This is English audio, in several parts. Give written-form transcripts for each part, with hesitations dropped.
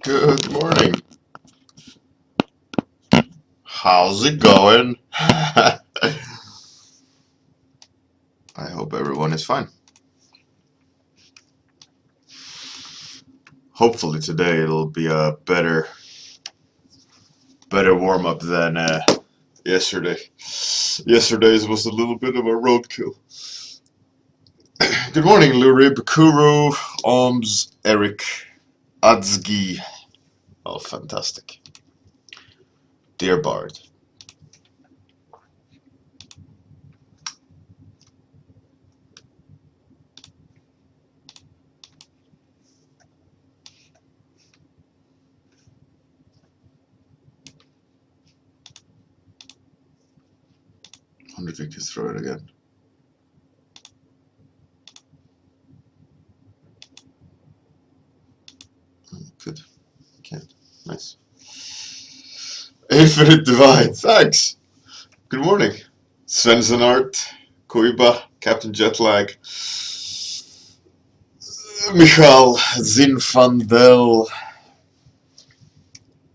Good morning. How's it going? I hope everyone is fine. Hopefully today it'll be a better warm-up than yesterday. Yesterday's was a little bit of a roadkill. Good morning, Lurib, Kuru, Oms, Eric, Adzgi. Oh, fantastic. Dear Bard. I wonder if we could throw it again. Good. Can't. Nice. Infinite Divide. Thanks. Good morning. Svensson Art, Koiba, Captain Jetlag, Michal, Zinfandel.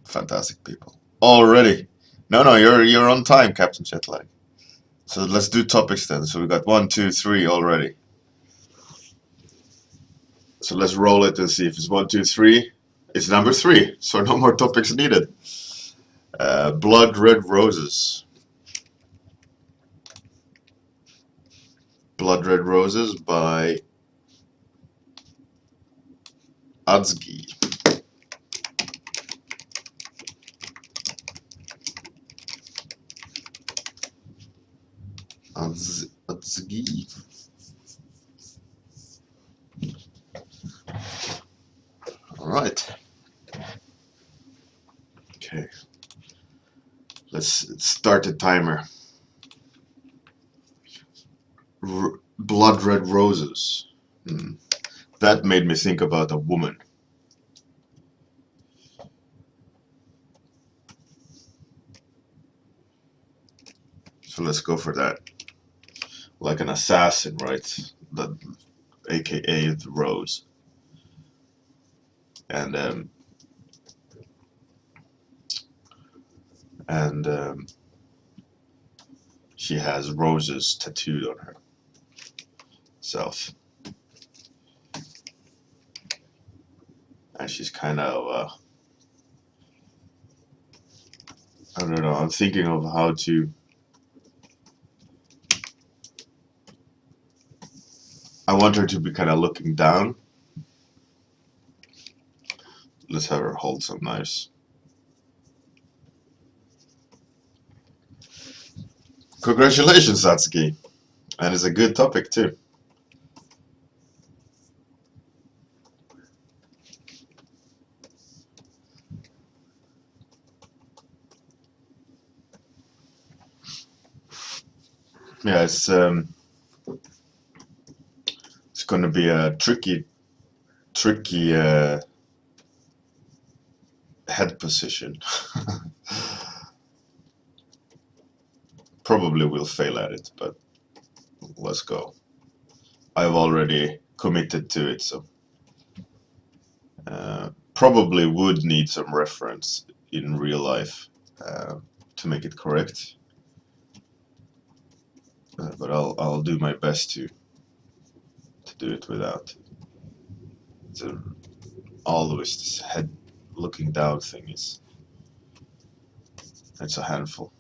Fantastic people. Already. No, you're on time, Captain Jetlag. So let's do topics then. So we got 1, 2, 3 already. So let's roll it and see if it's 1, 2, 3. It's number 3, so no more topics needed. Blood Red Roses. Blood Red Roses by Adzgi. Adzgi. All right. Okay. Let's start the timer. Blood Red Roses. That made me think about a woman. So let's go for that. Like an assassin, right? AKA the Rose. And she has roses tattooed on herself. And she's kind of, I don't know, I'm thinking of how to, I want her to be kind of looking down. Let's have her hold some knives. Congratulations, Satsuki. And it's a good topic too. Yeah, it's going to be a tricky head position. Probably will fail at it, but let's go. I've already committed to it, so probably would need some reference in real life to make it correct. But I'll do my best to do it without. Always this head looking down thing it's a handful.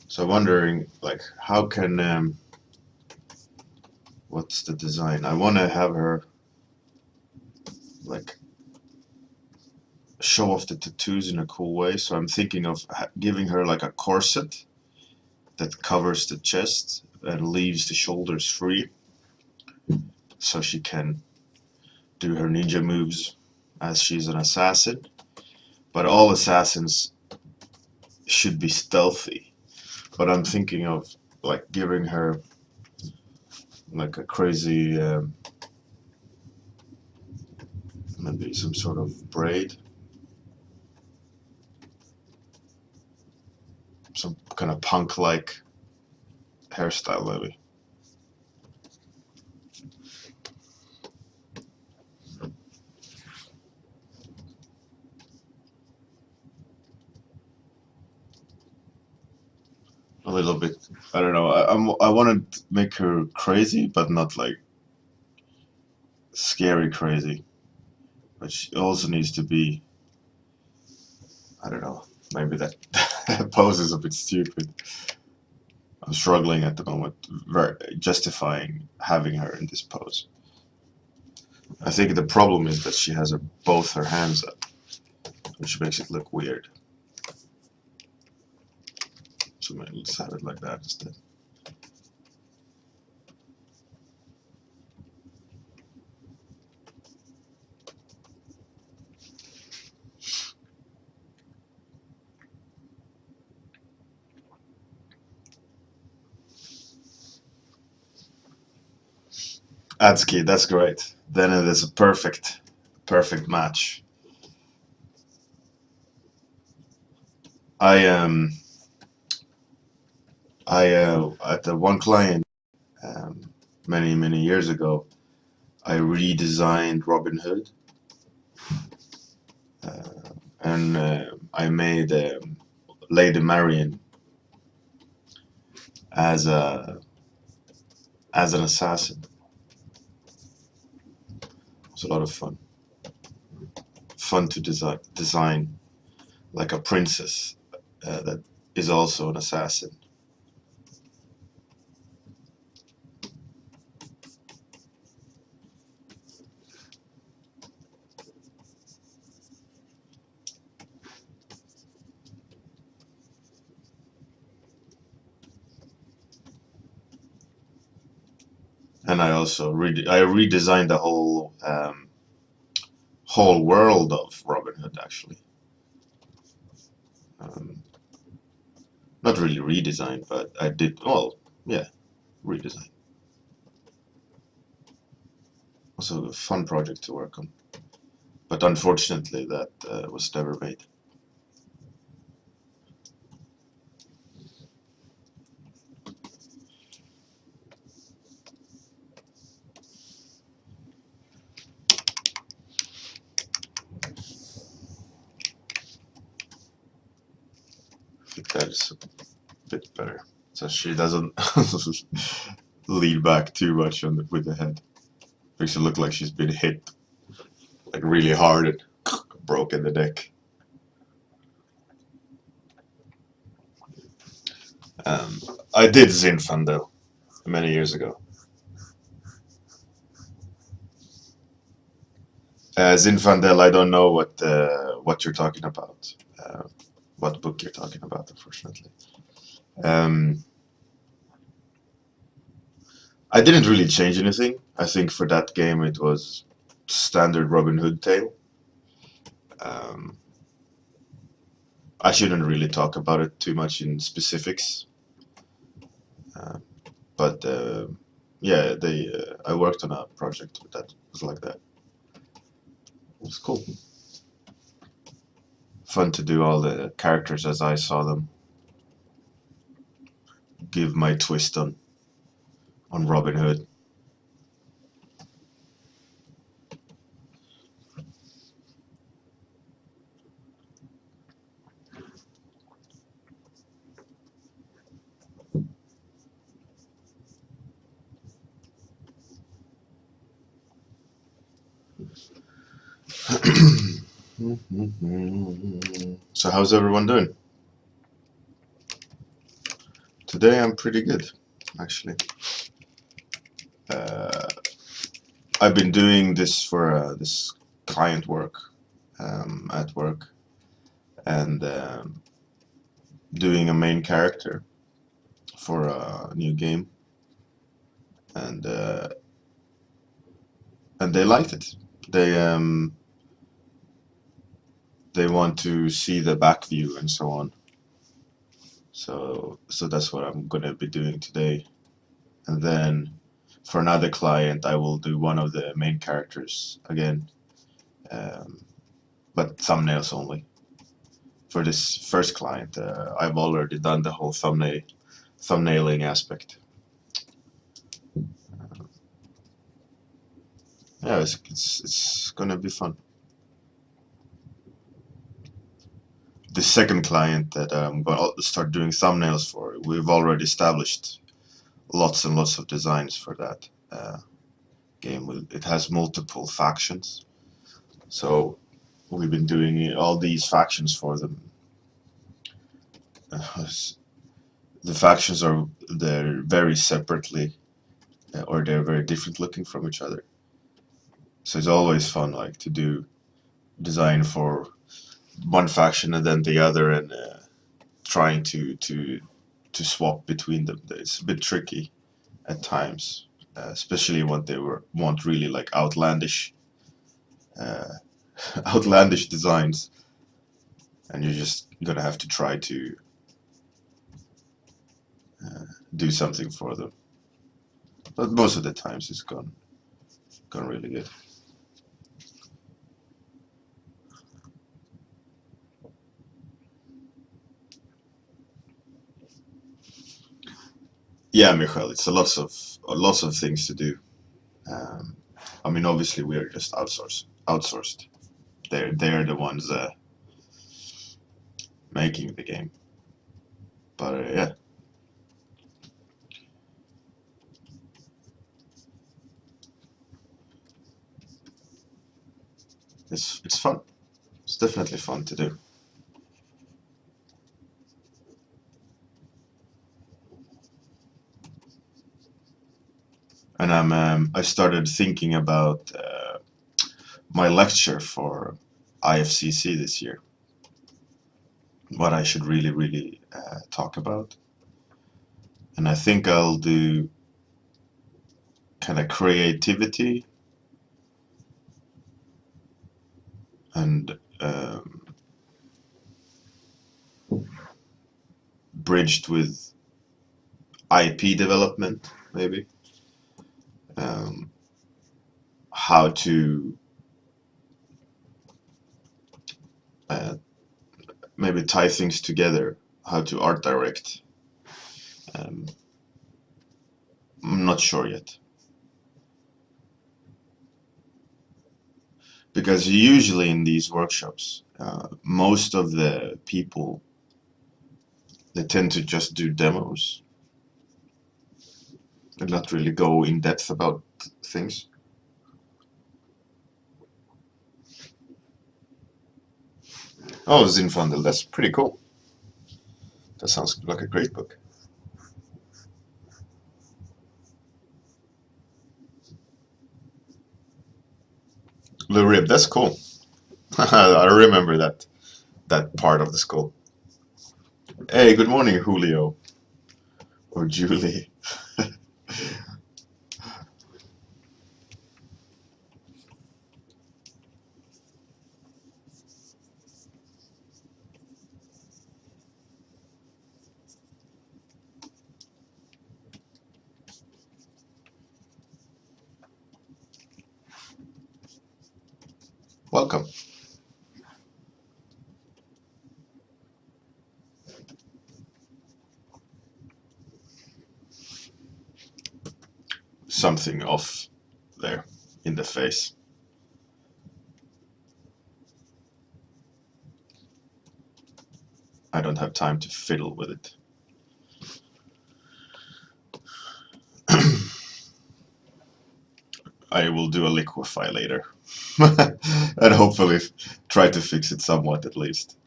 So I'm wondering, like, how can what's the design? I want to have her like show off the tattoos in a cool way, so I'm thinking of giving her like a corset that covers the chest and leaves the shoulders free, so she can do her ninja moves as she's an assassin. But all assassins should be stealthy, but I'm thinking of like giving her like a crazy maybe some sort of braid, some kind of punk-like hairstyle maybe. A little bit. I don't know. I want to make her crazy, but not like scary crazy. But she also needs to be. I don't know. Maybe that pose is a bit stupid. I'm struggling at the moment, justifying having her in this pose. I think the problem is that she has both her hands up, which makes it look weird. So maybe let's have it like that instead. Adski, that's great. Then it is a perfect match. I at the one client many years ago, I redesigned Robin Hood, and I made Lady Marion as an assassin. It's a lot of fun. Fun to design like a princess that is also an assassin. And I also redesigned the whole world of Robin Hood actually. Um, Not really redesigned, but I did. Well, yeah, redesign. Also a fun project to work on, but unfortunately that was never made. I think that is a bit better, so she doesn't lean back too much with the head. Makes it look like she's been hit like really hard and broken the neck. Um, I did Zinfandel many years ago. Zinfandel, I don't know what you're talking about. What book you're talking about, unfortunately. Um, I didn't really change anything. I think for that game it was standard Robin Hood tale. Um, I shouldn't really talk about it too much in specifics, uh, but yeah, I worked on a project that was like that. It was cool. Fun to do all the characters as I saw them. Give my twist on Robin Hood. So how's everyone doing? Today I'm pretty good, actually. Uh, I've been doing this for this client work at work, and doing a main character for a new game, and they liked it. They want to see the back view and so on. So that's what I'm gonna be doing today, and then for another client I will do one of the main characters again, um, but thumbnails only. For this first client, I've already done the whole thumbnailing aspect. yeah, it's gonna be fun. The second client that I'm gonna start doing thumbnails for, we've already established lots and lots of designs for that game. It has multiple factions, so we've been doing all these factions for them. The factions they're very separately, or they're very different looking from each other. So it's always fun, like to do design for one faction and then the other, and trying to swap between them. It's a bit tricky at times, especially when they want really like outlandish, uh, outlandish designs, and you're just gonna have to try to do something for them. But most of the times it's gone really good. Yeah, Michael, it's lots of things to do. Um, I mean, obviously we are just outsourced. They're the ones making the game. But yeah, it's fun. It's definitely fun to do. And I started thinking about my lecture for IFCC this year. What I should really talk about, and I think I'll do kind of creativity and bridged with IP development, maybe. Um, how to uh, maybe tie things together, how to art direct. Um, I'm not sure yet. Because usually in these workshops, most of the people, they tend to just do demos and not really go in depth about things. Oh, Zinfandel, that's pretty cool. That sounds like a great book. The Rib, that's cool. I remember that part of the skull. Hey, good morning, Julio or Julie. Welcome. Something off there in the face. I don't have time to fiddle with it. I will do a liquefy later. And hopefully try to fix it somewhat at least.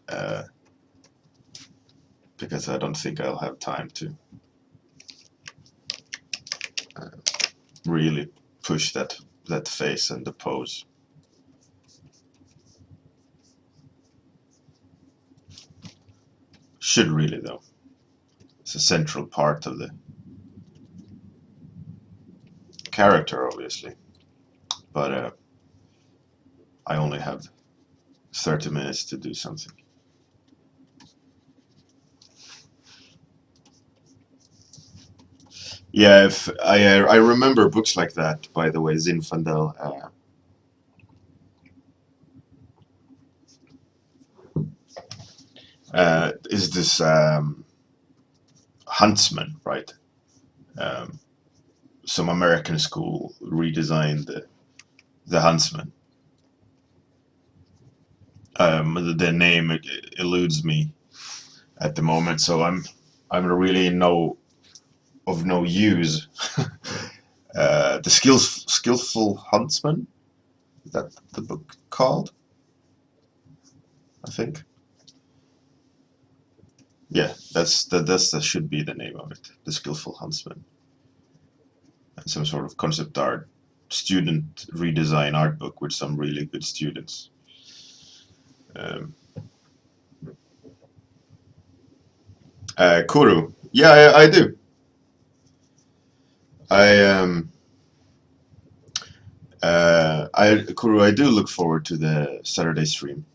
Because I don't think I'll have time to uh, really push that face and the pose. Should really though. It's a central part of the character, obviously. But I only have 30 minutes to do something. Yeah, if I remember books like that. By the way, Zinfandel. Is this Huntsman, right? Some American school redesigned the huntsman. The name eludes me at the moment, so I'm really of no use. The skillful huntsman. Is that the book called? I think. Yeah, that should be the name of it. The skillful huntsman. Some sort of concept art student redesign art book with some really good students. Um, Kuru. Yeah, I do. I Kuru, I do look forward to the Saturday stream.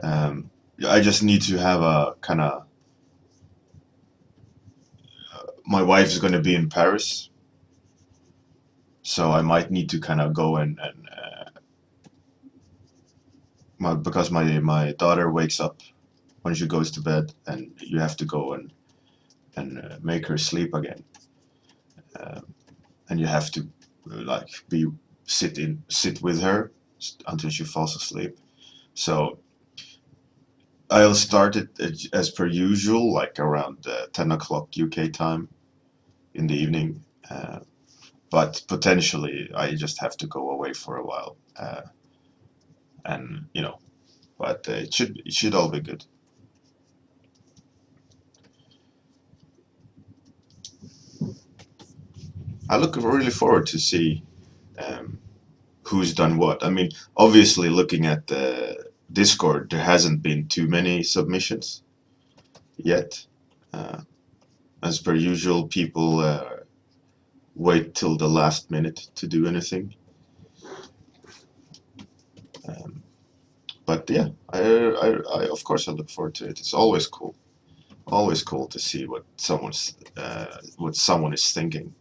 Um, I just need to have a kind of. My wife is going to be in Paris, so I might need to kind of go and because my daughter wakes up when she goes to bed, and you have to go and make her sleep again, and you have to like be sit with her until she falls asleep. So I'll start it as per usual, like around 10 o'clock UK time in the evening. But potentially, I just have to go away for a while, and but it should all be good. I look really forward to see um, who's done what. I mean, obviously, looking at the Discord, there hasn't been too many submissions yet. Uh, as per usual, people wait till the last minute to do anything. Um, but yeah, of course I look forward to it. It's always cool to see what someone is thinking.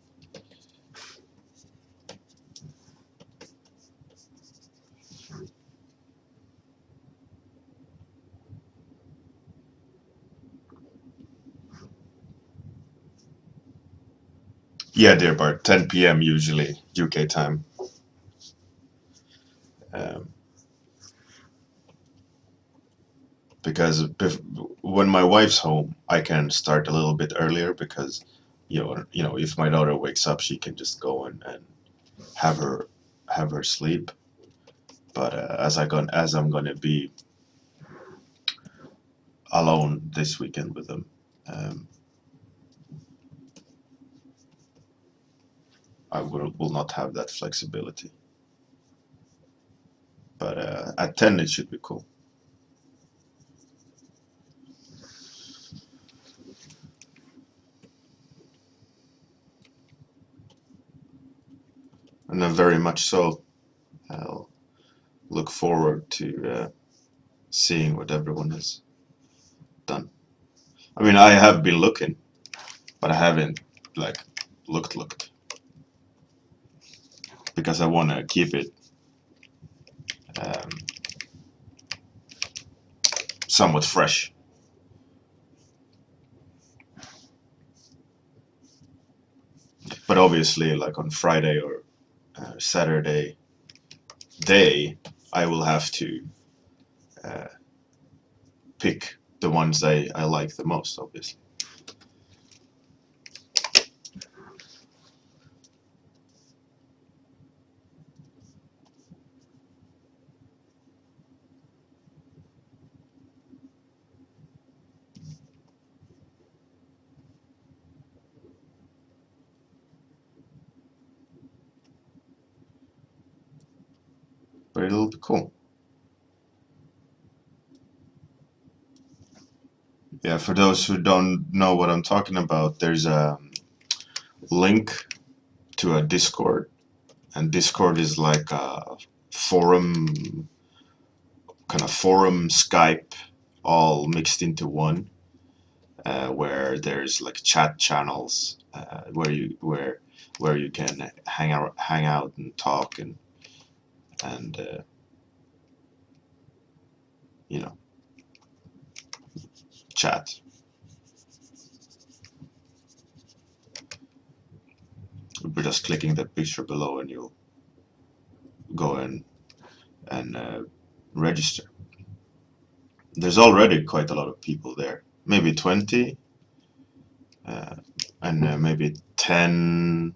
Yeah, dear Bart, 10 p.m. usually UK time. Um, because when my wife's home, I can start a little bit earlier because if my daughter wakes up, she can just go and have her have her sleep. But as I'm gonna be alone this weekend with them, um, I will not have that flexibility. But at 10 it should be cool. And then very much so, I'll look forward to seeing what everyone has done. I mean, I have been looking, but I haven't like looked because I want to keep it um, somewhat fresh. But obviously, like on Friday or Saturday day, I will have to uh, pick the ones I like the most, obviously. But it'll be cool. Yeah, for those who don't know what I'm talking about, there's a link to a Discord, and Discord is like a forum, kind of forum Skype, all mixed into one, where there's like chat channels where you can hang out and talk and you know chat. We're just clicking that picture below, and you'll go in and register. There's already quite a lot of people there, maybe 20, and maybe 10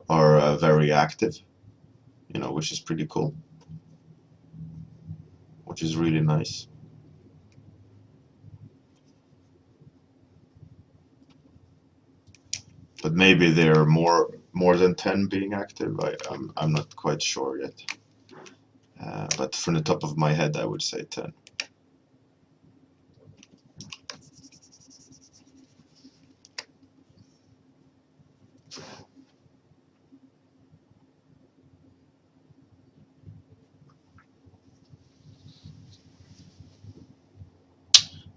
are very active, which is pretty cool, which is really nice. But maybe there are more than 10 being active. I'm not quite sure yet. But from the top of my head, I would say 10.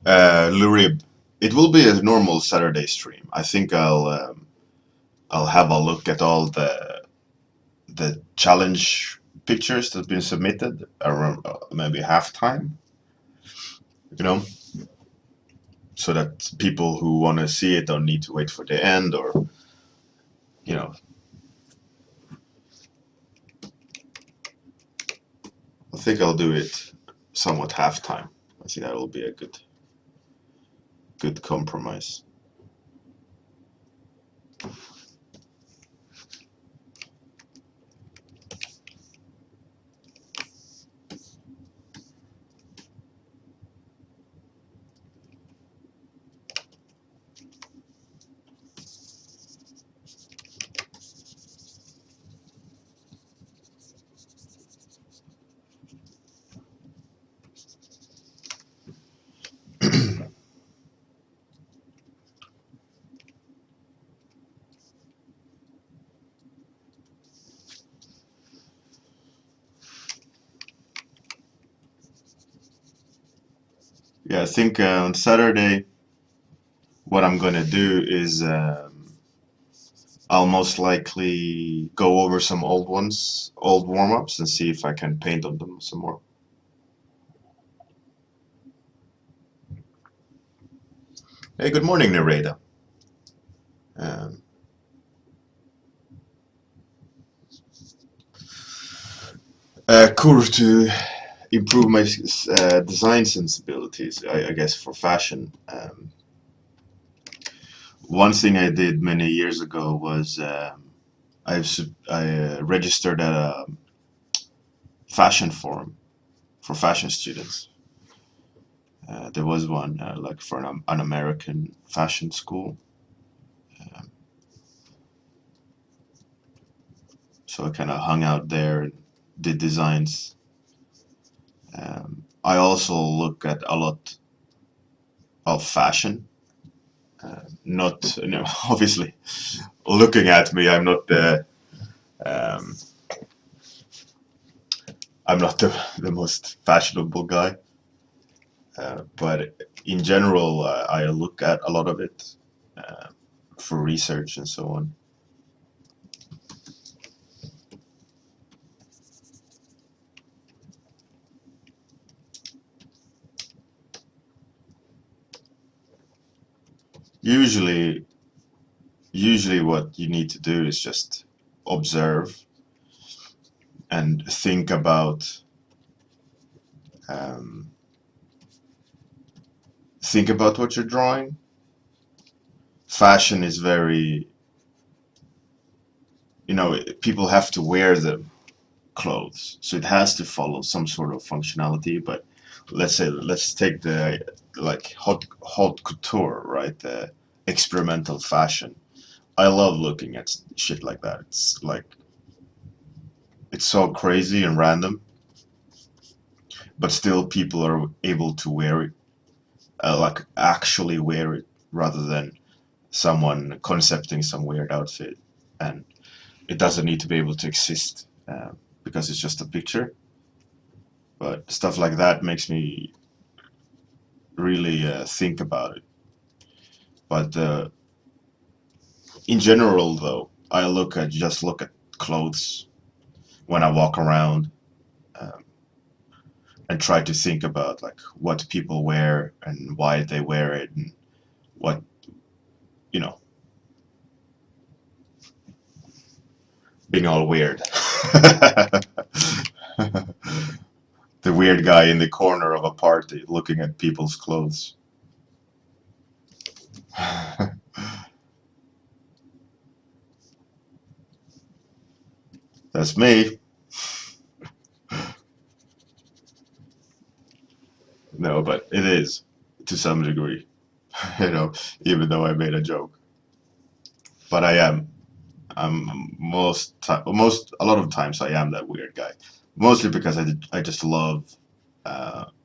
Lurib. It will be a normal Saturday stream. I think I'll have a look at all the challenge pictures that have been submitted around maybe halftime, so that people who want to see it don't need to wait for the end, or I think I'll do it somewhat halftime. I think that will be a good compromise. Yeah, I think on Saturday, what I'm gonna do is I'll most likely go over some old warm-ups, and see if I can paint on them some more. Hey, good morning, Nereda. Cool to improve my design sensibilities, I guess, for fashion. One thing I did many years ago was I registered at a fashion forum for fashion students. There was one like for an American fashion school. So I kind of hung out there and did designs. I also look at a lot of fashion. Not, obviously, looking at me, I'm not the most fashionable guy. But in general, I look at a lot of it for research and so on. Usually what you need to do is just observe and think about what you're drawing. Fashion is very, people have to wear the clothes, so it has to follow some sort of functionality. But let's take the like haute couture, right? The experimental fashion. I love looking at shit like that. It's so crazy and random, but still people are able to wear it, like actually wear it, rather than someone concepting some weird outfit, and it doesn't need to be able to exist because it's just a picture. But stuff like that makes me really think about it. But in general, though, I just look at clothes when I walk around, and try to think about like what people wear and why they wear it, and what, being all weird. The weird guy in the corner of a party looking at people's clothes. That's me. No, but it is to some degree, you know, even though I made a joke. But I am. A lot of times I am that weird guy. Mostly because I just love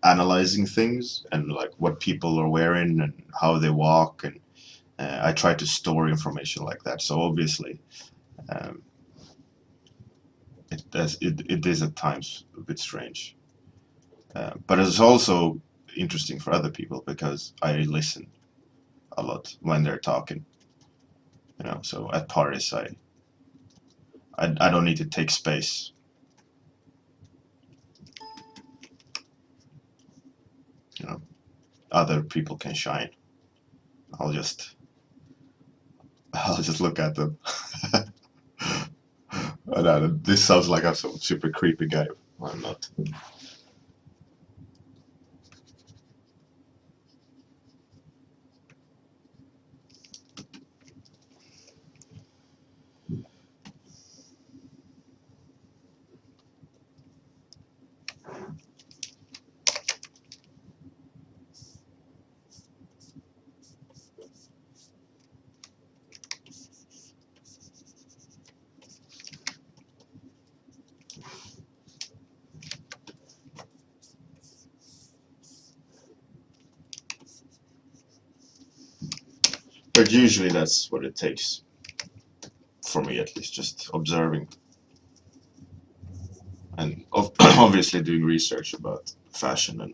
analyzing things and like what people are wearing and how they walk, and I try to store information like that. So obviously, um, it is at times a bit strange, but it's also interesting for other people because I listen a lot when they're talking. You know, so at parties I don't need to take space. You know, other people can shine. I'll just I'll just look at them. This sounds like I'm some super creepy guy. I'm not. But usually that's what it takes, for me at least, just observing and obviously doing research about fashion and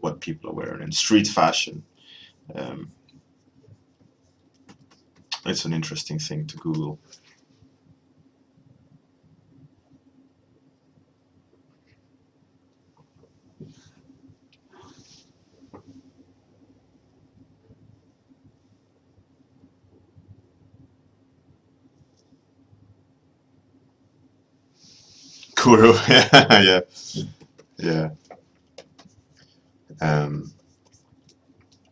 what people are wearing and street fashion. Um, it's an interesting thing to Google. Kuro, yeah, yeah, um,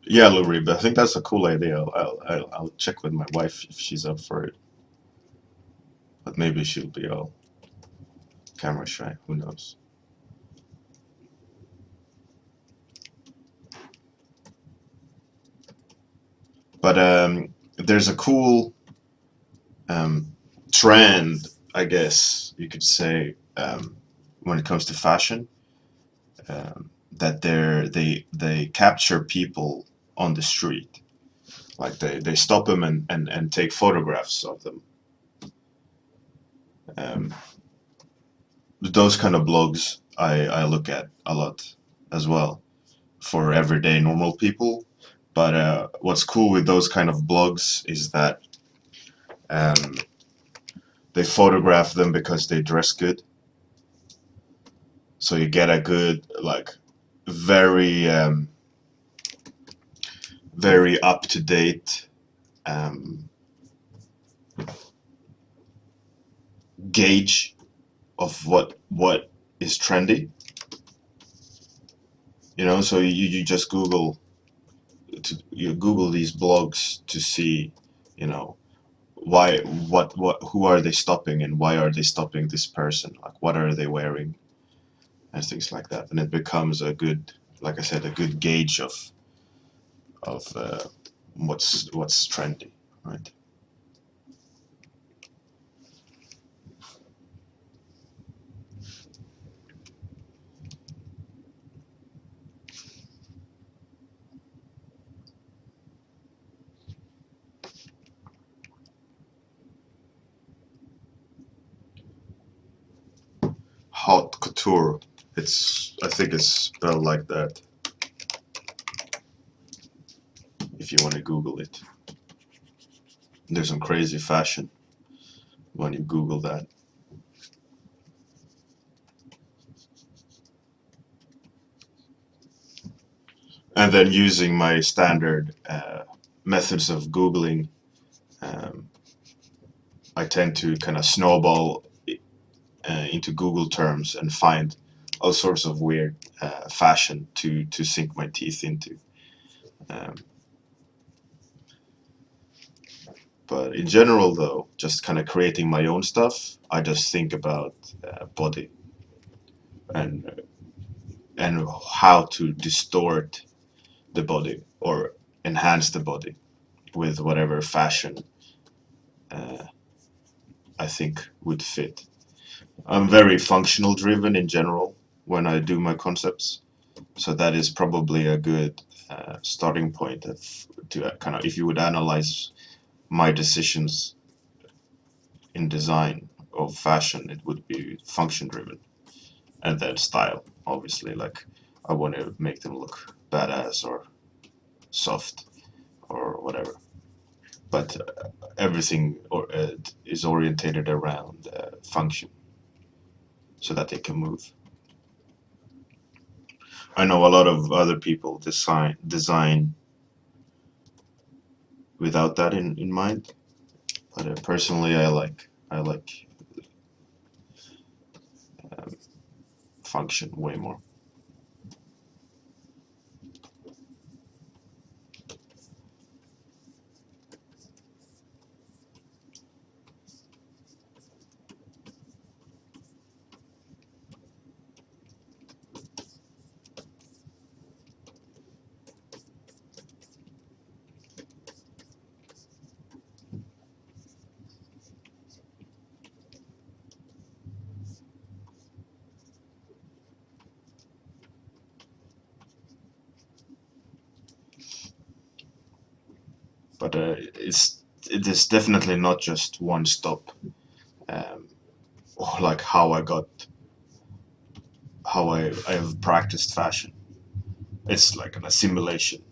yeah, Lou but I think that's a cool idea. I'll check with my wife if she's up for it, but maybe she'll be all camera shy. Who knows? But there's a cool um, trend, I guess you could say, when it comes to fashion, that they capture people on the street, like they stop them and take photographs of them. Um, those kind of blogs I look at a lot as well for everyday normal people. But what's cool with those kind of blogs is that um, they photograph them because they dress good, so you get a good like very very up to date um, gauge of what is trendy. You know, so you just you Google these blogs to see, you know, why what who are they stopping and why are they stopping this person? Like what are they wearing and things like that, and it becomes a good, like I said, a good gauge of what's trendy, right? Haute couture. I think it's spelled like that. If you want to Google it, there's some crazy fashion when you Google that. And then using my standard methods of Googling, um, I tend to kind of snowball into Google terms and find all sorts of weird fashion to sink my teeth into. Um, but in general, though, just kind of creating my own stuff, I just think about body and how to distort the body or enhance the body with whatever fashion I think would fit. I'm very functional driven in general when I do my concepts, so that is probably a good starting point to kind of, if you would analyze my decisions in design of fashion, it would be function driven, and then style, obviously, like I want to make them look badass or soft or whatever, but everything is orientated around function so that they can move. I know a lot of other people design without that in mind, but personally, I like um, function way more. But it is definitely not just one stop, um, or like how I have practiced fashion. It's like an assimilation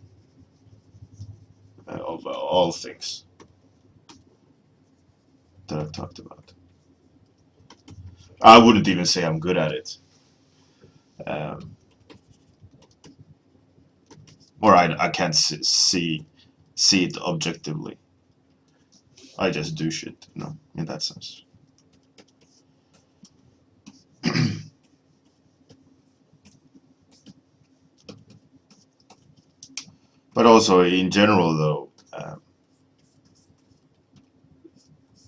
of all things that I've talked about. I wouldn't even say I'm good at it, um, or I can't see it objectively. I just do shit, in that sense. But also in general, though,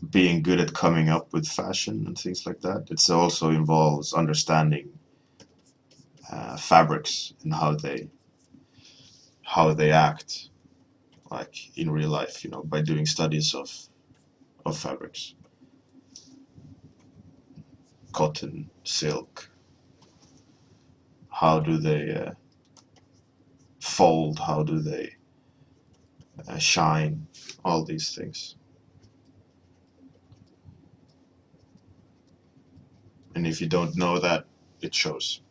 being good at coming up with fashion and things like that, it also involves understanding fabrics and how they act, like in real life, by doing studies of fabrics, cotton, silk. How do they fold? How do they shine? All these things. And if you don't know that, it shows.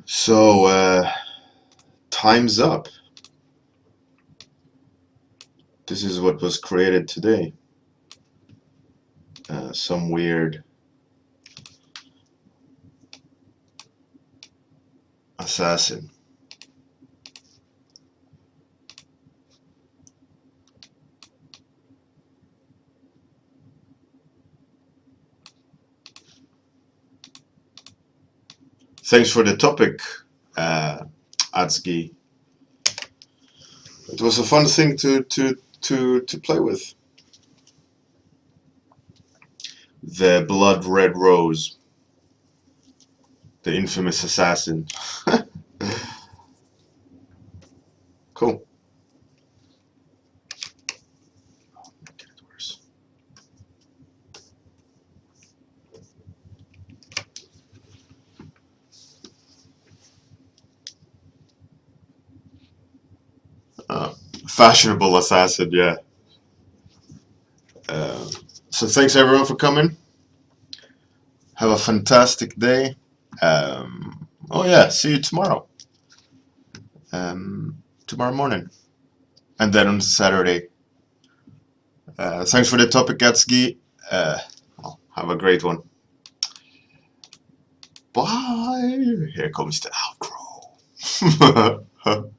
So, time's up. This is what was created today. Some weird assassin. Thanks for the topic, Atsuki. It was a fun thing to play with. The blood red rose, the infamous assassin. Cool. Get it worse. Fashionable assassin, yeah. So thanks everyone for coming. Have a fantastic day. Oh yeah, see you tomorrow. Tomorrow morning. And then on Saturday. Thanks for the topic, Gatski. Have a great one. Bye. Here comes the outro.